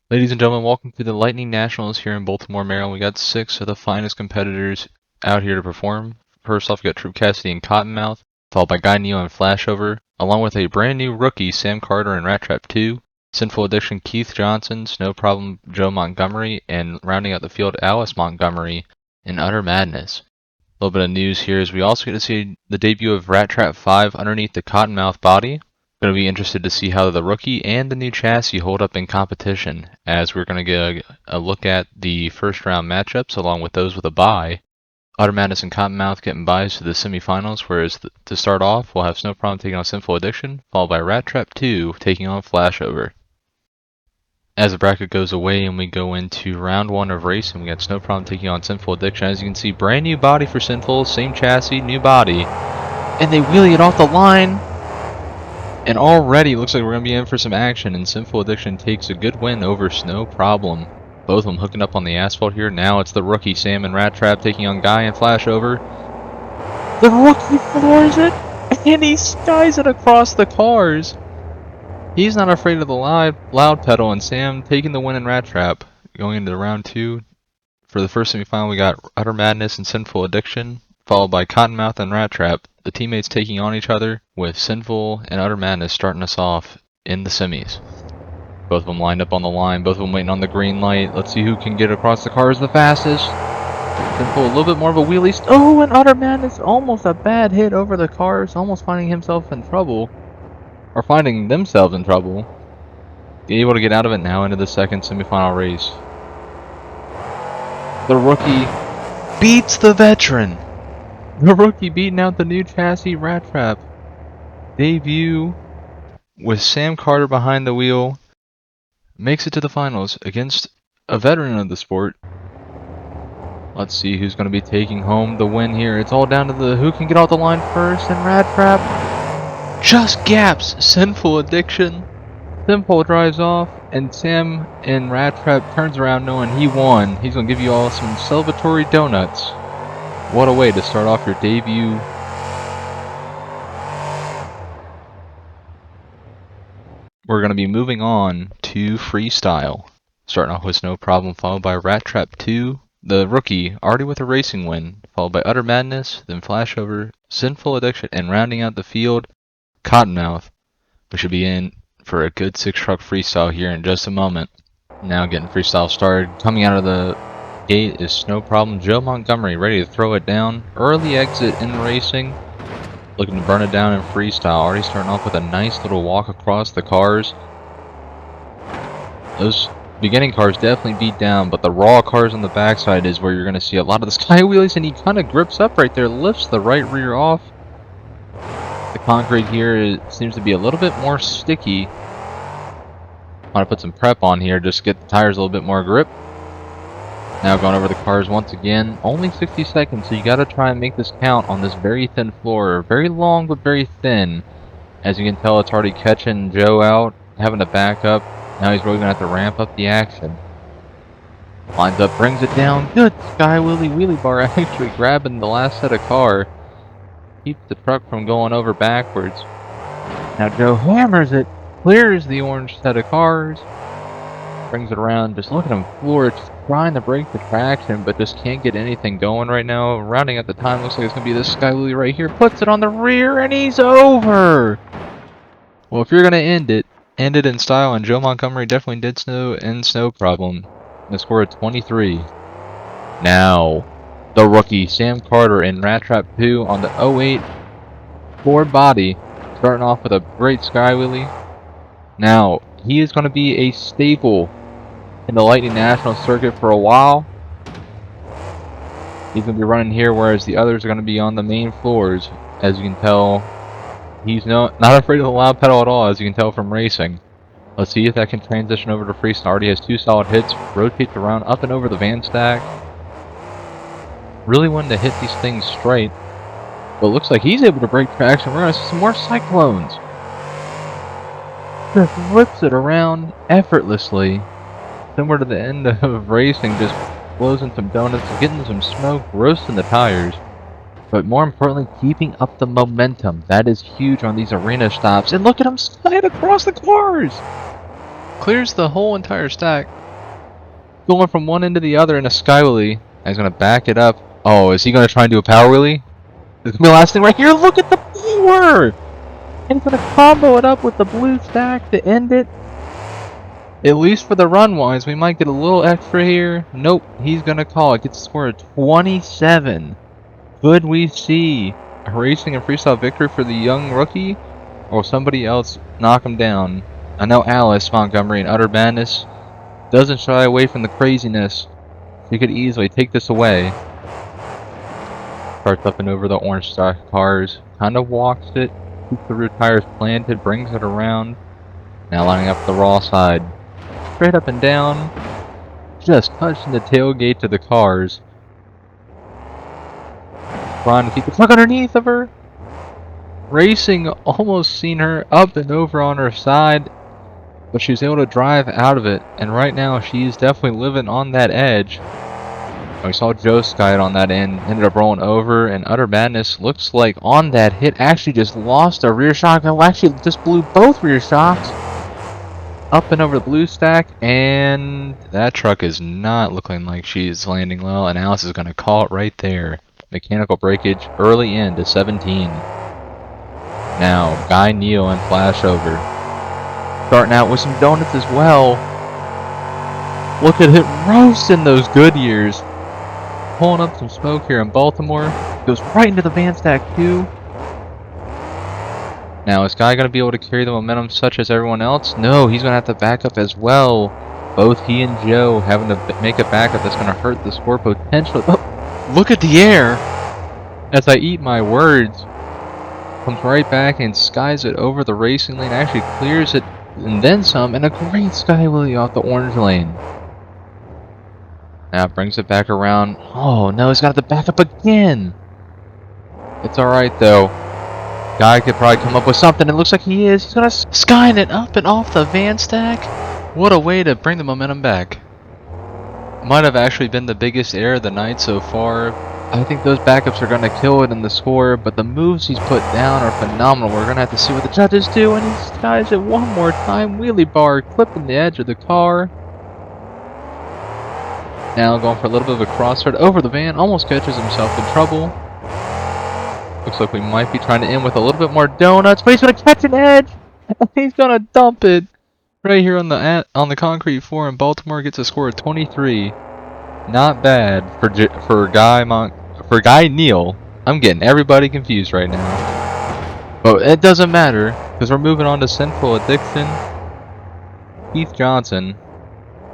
Ladies and gentlemen, welcome to the Lightning Nationals here in Baltimore, Maryland. We got 6 of the finest competitors out here to perform. First off, we got Troop Cassidy and Cottonmouth, followed by Guy Neo and Flashover, along with a brand new rookie, Sam Carter and Rat Trap 2, Sinful Addiction, Keith Johnson, Snow Problem, Joe Montgomery, and rounding out the field, Alice Montgomery in Utter Madness. A little bit of news here is we also get to see the debut of Rat Trap 5 underneath the Cottonmouth body. Going to be interested to see how the rookie and the new chassis hold up in competition, as we're going to get a look at the first round matchups along with those with a bye. Utter Madness and Cottonmouth getting byes to the semifinals, whereas to start off, we'll have Snow Problem taking on Sinful Addiction, followed by Rat Trap 2 taking on Flashover. As the bracket goes away and we go into round 1 of racing, we got Snow Problem taking on Sinful Addiction. As you can see, brand new body for Sinful, same chassis, new body, and they wheelie it off the line. And already looks like we're going to be in for some action, and Sinful Addiction takes a good win over Snow Problem. Both of them hooking up on the asphalt here. Now it's the rookie Sam and Rat Trap taking on Guy and Flashover. The rookie floors it, and he skies it across the cars. He's not afraid of the loud pedal, and Sam taking the win in Rat Trap. Going into round 2. For the first semifinal, we got Utter Madness and Sinful Addiction, followed by Cottonmouth and Rat Trap. The teammates taking on each other, with Sinful and Utter Madness starting us off in the semis. Both of them lined up on the line, both of them waiting on the green light. Let's see who can get across the cars the fastest. Sinful a little bit more of a wheelie. Oh, and Utter Madness almost a bad hit over the cars, almost finding himself in trouble. Or finding themselves in trouble. Able to get out of it now into the second semifinal race. The rookie beats the veteran. The rookie beating out the new chassis Rat Trap. Debut with Sam Carter behind the wheel. Makes it to the finals against a veteran of the sport. Let's see who's going to be taking home the win here. It's all down to the who can get off the line first, and Rat Trap just gaps Sinful Addiction. Sinful drives off, and Sam and Rat Trap turns around knowing he won. He's going to give you all some celebratory donuts. What a way to start off your debut. We're going to be moving on to Freestyle. Starting off with Snow Problem, followed by Rat Trap 2, the rookie, already with a racing win, followed by Utter Madness, then Flashover, Sinful Addiction, and rounding out the field, Cottonmouth. We should be in for a good 6-truck freestyle here in just a moment. Now getting freestyle started. Coming out of the gate is Snow Problem, Joe Montgomery, ready to throw it down. Early exit in racing, looking to burn it down in freestyle. Already starting off with a nice little walk across the cars. Those beginning cars definitely beat down, but the raw cars on the backside is where you're going to see a lot of the sky wheelies, and he kind of grips up right there, lifts the right rear off. The concrete here seems to be a little bit more sticky. Want to put some prep on here, just get the tires a little bit more grip. Now going over the cars once again. Only 60 seconds, so you got to try and make this count on this very thin floor. Very long, but very thin. As you can tell, it's already catching Joe out, having to back up. Now he's really going to have to ramp up the action. Lines up, brings it down. Good sky wheelie bar, actually grabbing the last set of car. Keeps the truck from going over backwards. Now Joe hammers it, clears the orange set of cars. Brings it around, just look at him floor, just trying to break the traction, but just can't get anything going right now. Rounding at the time, looks like it's going to be this sky wheelie right here. Puts it on the rear, and he's over! Well, if you're going to end it in style, and Joe Montgomery definitely did Snow Problem. The score of 23. Now, the rookie, Sam Carter in Rat Trap 2 on the 08 Ford body, starting off with a great sky wheelie. Now, he is going to be a staple in the Lightning National Circuit for a while. He's going to be running here, whereas the others are going to be on the main floors. As you can tell, he's not afraid of the loud pedal at all, as you can tell from racing. Let's see if that can transition over to freestyle. Already has 2 solid hits, rotates around up and over the van stack. Really wanting to hit these things straight, but looks like he's able to break traction. We're going to see some more cyclones. Just whips it around effortlessly, similar to the end of racing, just blows in some donuts, getting some smoke, roasting the tires, but more importantly, keeping up the momentum. That is huge on these arena stops, and look at him slide across the cars! Clears the whole entire stack. Going from one end to the other in a sky wheelie. He's gonna back it up. Oh, is he gonna try and do a power wheelie? This is gonna be the last thing right here. Look at the power! And he's gonna combo it up with the blue stack to end it. At least for the run wise, we might get a little extra here. Nope, he's gonna call it. Gets a score of 27. Could we see a racing and freestyle victory for the young rookie? Or will somebody else knock him down? I know Alice Montgomery in Utter Madness doesn't shy away from the craziness. She could easily take this away. Starts up and over the orange stock cars. Kind of walks it. Keeps the rear tires planted. Brings it around. Now lining up the raw side. Straight up and down. Just touching the tailgate to the cars. Trying to keep the truck underneath of her. Racing almost seen her up and over on her side. But she was able to drive out of it. And right now she's definitely living on that edge. We saw Joe sky it on that end. Ended up rolling over. And Utter Madness looks like on that hit actually just lost a rear shock. Well, actually just blew both rear shocks. Up and over the blue stack, and that truck is not looking like she's landing well, and Alice is going to call it right there. Mechanical breakage early into 17. Now, Guy Neal and Flashover. Starting out with some donuts as well. Look at it roasting those Goodyears. Pulling up some smoke here in Baltimore. Goes right into the van stack too. Now, is Guy going to be able to carry the momentum such as everyone else? No, he's going to have to back up as well. Both he and Joe having to make a backup that's going to hurt the score potentially. Oh, look at the air! As I eat my words. Comes right back and skies it over the racing lane. Actually clears it and then some. And a great sky wheelie off the orange lane. Now brings it back around. Oh no, he's got to back up again. It's alright though. Guy could probably come up with something. It looks like he is. He's gonna skying it up and off the van stack. What a way to bring the momentum back. Might have actually been the biggest error of the night so far. I think those backups are gonna kill it in the score, but the moves he's put down are phenomenal. We're gonna have to see what the judges do, and he skies it one more time. Wheelie bar clipping the edge of the car. Now going for a little bit of a crossfire over the van. Almost catches himself in trouble. Looks like we might be trying to end with a little bit more donuts, but he's gonna catch an edge. He's gonna dump it right here on the concrete floor in Baltimore. Gets a score of 23. Not bad for Guy Neal. I'm getting everybody confused right now, but it doesn't matter because we're moving on to Central Addiction. Keith Johnson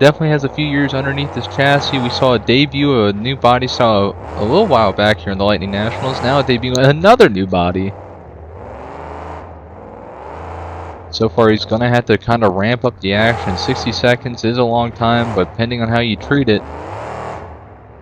definitely has a few years underneath this chassis. We saw a debut of a new body style a little while back here in the Lightning Nationals. Now a debut of another new body. So far he's going to have to kind of ramp up the action. 60 seconds is a long time, but depending on how you treat it,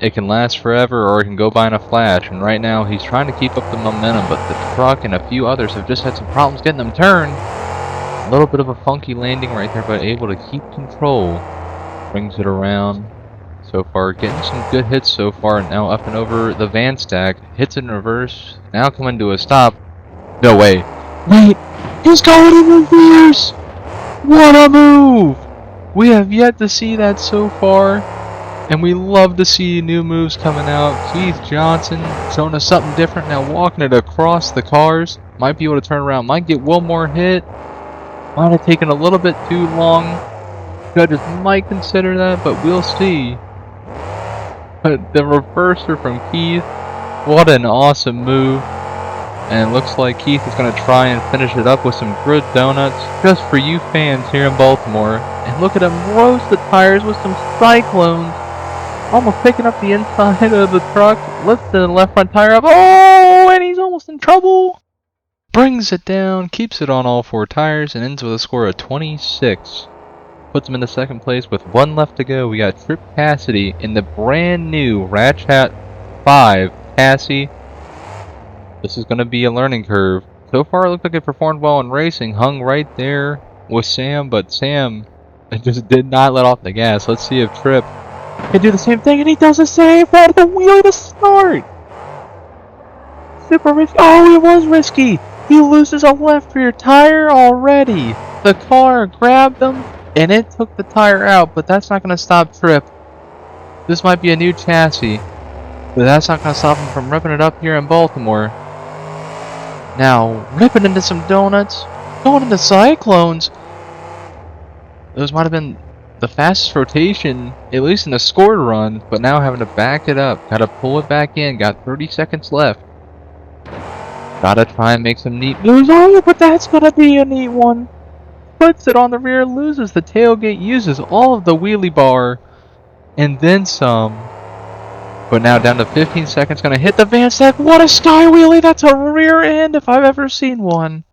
it can last forever or it can go by in a flash. And right now he's trying to keep up the momentum, but the truck and a few others have just had some problems getting them turned. A little bit of a funky landing right there, but able to keep control. Brings it around. So far, getting some good hits so far. Now up and over the van stack. Hits in reverse. Now coming to a stop. No way. Wait! He's going in reverse! What a move! We have yet to see that so far. And we love to see new moves coming out. Keith Johnson showing us something different. Now walking it across the cars. Might be able to turn around. Might get one more hit. Might have taken a little bit too long. Judges might consider that, but we'll see. But the reverser from Keith, what an awesome move. And it looks like Keith is going to try and finish it up with some good donuts just for you fans here in Baltimore. And look at him roast the tires with some cyclones. Almost picking up the inside of the truck. Lifts the left front tire up. Oh, and he's almost in trouble. Brings it down, keeps it on all four tires, and ends with a score of 26. Puts him into second place with one left to go. We got Trip Cassidy in the brand new Ratchet 5 Cassie. This is going to be a learning curve. So far it looked like it performed well in racing. Hung right there with Sam, but Sam just did not let off the gas. Let's see if Trip can do the same thing, and he does the same. What a wheelie to start! Super risky. Oh, it was risky. He loses a left rear tire already. The car grabbed him. and it took the tire out, but that's not going to stop Trip. This might be a new chassis, but that's not going to stop him from ripping it up here in Baltimore. Now, ripping into some donuts, going into cyclones. Those might have been the fastest rotation, at least in the scored run, but now having to back it up. Gotta pull it back in, got 30 seconds left. Gotta try and make some neat moves. Oh, but that's gonna be a neat one. Puts it on the rear, loses the tailgate, uses all of the wheelie bar, and then some. But now down to 15 seconds, gonna hit the van stack. What a sky wheelie! That's a rear end if I've ever seen one.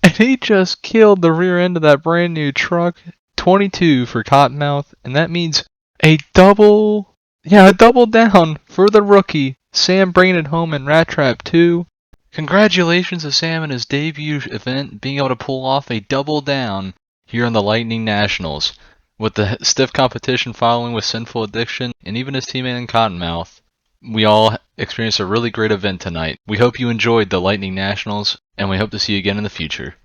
And he just killed the rear end of that brand new truck. 22 for Cottonmouth, and that means a double down for the rookie. Sam bringing it home in Rat Trap 2. Congratulations to Sam in his debut event, being able to pull off a double down here on the Lightning Nationals. With the stiff competition following with Sinful Addiction, and even his teammate in Cottonmouth, we all experienced a really great event tonight. We hope you enjoyed the Lightning Nationals, and we hope to see you again in the future.